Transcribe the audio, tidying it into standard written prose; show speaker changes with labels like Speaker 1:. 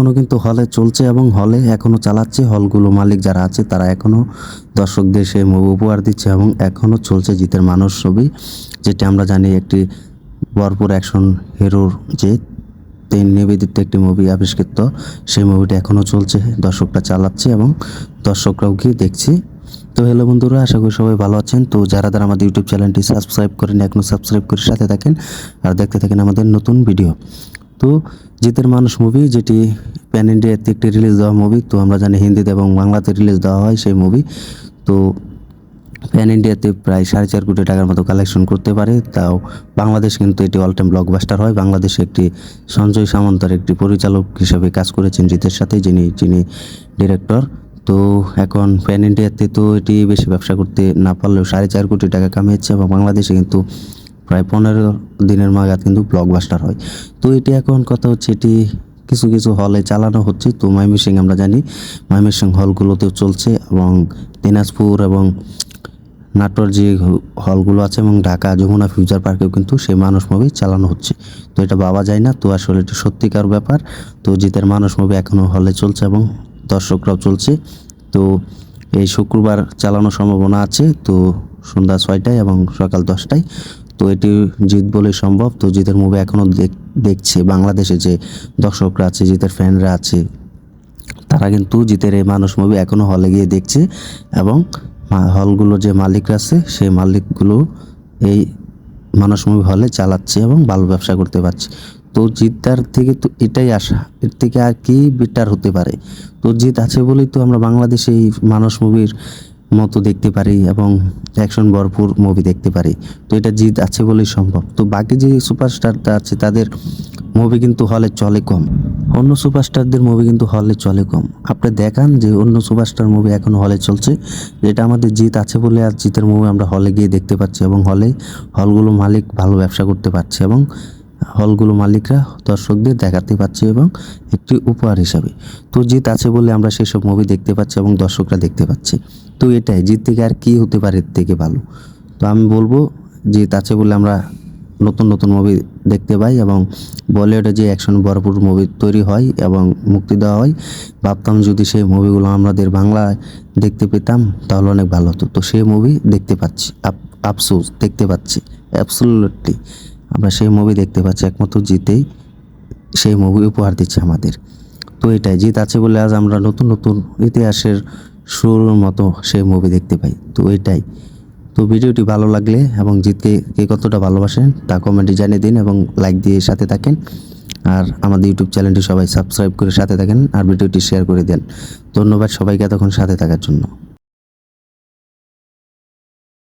Speaker 1: এখনো কিন্তু হলে চলছে এবং হলে এখনো চালাচ্ছে। হলগুলো মালিক যারা আছে তারা এখনো দর্শকদের সেই মুভি উপহার দিচ্ছে এবং এখনো চলছে জিতের মানুষ ছবি, যেটা আমরা জানি একটি ভরপুর অ্যাকশন হিরোর যে নিবেদিত একটি মুভি আবিষ্কৃত, সেই মুভিটা এখনও চলছে, দর্শকরা চালাচ্ছে এবং দর্শকরাও গিয়ে দেখছে। তো হ্যালো বন্ধুরা, আশা করি সবাই ভালো আছেন। তো যারা আমাদের ইউটিউব চ্যানেলটি সাবস্ক্রাইব করেন এখনও সাবস্ক্রাইব করে সাথে থাকেন আর দেখতে থাকেন আমাদের নতুন ভিডিও। তো জিতের মানুষ মুভি, যেটি প্যান ইন্ডিয়াতে একটি রিলিজ দেওয়া মুভি। তো আমরা জানি হিন্দিতে এবং বাংলাতে রিলিজ দেওয়া হয় সেই মুভি। তো প্যান ইন্ডিয়াতে প্রায় 4.5 কোটি টাকার মতো কালেকশন করতে পারে। তাও বাংলাদেশ কিন্তু এটি অল টাইম ব্লকবাস্টার হয়। বাংলাদেশে একটি সঞ্জয় সামন্তার একটি পরিচালক হিসেবে কাজ করেছেন জিতের সাথে, যিনি ডিরেক্টর। তো এখন প্যান ইন্ডিয়াতে তো এটি বেশি ব্যবসা করতে না পারলেও 4.5 কোটি টাকা কামিয়েছে এবং বাংলাদেশে কিন্তু প্রায় 15 দিনের মাগাত কিন্তু ব্লকবাস্টার হয়। তো এটি এখন কথা হচ্ছে এটি কিছু কিছু হলে চালানো হচ্ছে। তো ময়মনসিংহ আমরা জানি ময়মনসিংহ হলগুলোতেও চলছে এবং দিনাজপুর এবং নাটোর যে হলগুলো আছে এবং ঢাকা যমুনা ফিউচার পার্কেও কিন্তু সেই মানুষ মুভি চালানো হচ্ছে। তো এটা ভাবা যায় না, তো আসলে এটি সত্যিকার ব্যাপার। তো জিতের মানুষ মুভি এখনও হলে চলছে এবং দর্শকরাও চলছে। তো এই শুক্রবার চালানোর সম্ভাবনা আছে, তো সন্ধ্যা 6টায় এবং সকাল 10টায়। তো এটি জিত বলেই সম্ভব। তো জিতের মুভি এখনও দেখছে বাংলাদেশে যে দর্শকরা আছে, জিতের ফ্যানরা আছে, তারা কিন্তু জিতের এই মানুষ মুভি এখনও হলে গিয়ে দেখছে এবং হলগুলো যে মালিকরা আছে সেই মালিকগুলো এই মানুষ মুভি হলে চালাচ্ছে এবং ভালো ব্যবসা করতে পারছে। তো জিতার থেকে তো এটাই আশা, এর থেকে আর কি বেটার হতে পারে। তো জিত আছে বলেই তো আমরা বাংলাদেশে এই মানুষ মুভির মতো দেখতে পারি এবং অ্যাকশন ভরপুর মুভি দেখতে পারি। তো এটা জিত আছে বলেই সম্ভব। তো বাকি যে সুপারস্টারটা আছে তাদের মুভি কিন্তু হলে চলে কম, অন্য সুপারস্টারদের মুভি কিন্তু হলে চলে কম। আপনি দেখান যে অন্য সুপারস্টার মুভি এখনও হলে চলছে, যেটা আমাদের জিত আছে বলে আর জিতের মুভি আমরা হলে গিয়ে দেখতে পাচ্ছি এবং হলগুলো মালিক ভালো ব্যবসা করতে পারছে এবং হলগুলো মালিকরা দর্শকদের দেখাতে পারছে এবং একটি উপহার হিসাবে। তো জিত আছে বলে আমরা সেসব মুভি দেখতে পাচ্ছি এবং দর্শকরা দেখতে পাচ্ছে। তো এটাই জিত থেকে আর কি হতে পারে এর থেকে ভালো। তো আমি বলবো জিত আছে বলে আমরা নতুন নতুন মুভি দেখতে পাই এবং বলিউডে যে অ্যাকশন ভরপুর মুভি তৈরি হয় এবং মুক্তি দেওয়া হয়, ভাবতাম যদি সেই মুভিগুলো আমাদের বাংলায় দেখতে পেতাম তাহলে অনেক ভালো হতো। তো সেই মুভি দেখতে পাচ্ছি, আফসোস দেখতে পাচ্ছি, অ্যাবসলিউটলি আমরা সেই মুভি দেখতে পাচ্ছি। একমাত্র জিতেই সেই মুভি উপহার দিচ্ছে আমাদের। তো এটাই জিত আছে বলে আজ আমরা নতুন নতুন ইতিহাসের শুরুর মতো সেই মুভি দেখতে পাই। তো এটাই। তো ভিডিওটি ভালো লাগলে এবং জিতকে কে কতটা ভালোবাসেন তা কমেন্টে জানিয়ে দিন এবং লাইক দিয়ে সাথে থাকেন। আর আমাদের ইউটিউব চ্যানেলটি সবাই সাবস্ক্রাইব করে সাথে থাকেন আর ভিডিওটি শেয়ার করে দেন। ধন্যবাদ সবাইকে এতক্ষণ সাথে থাকার জন্য।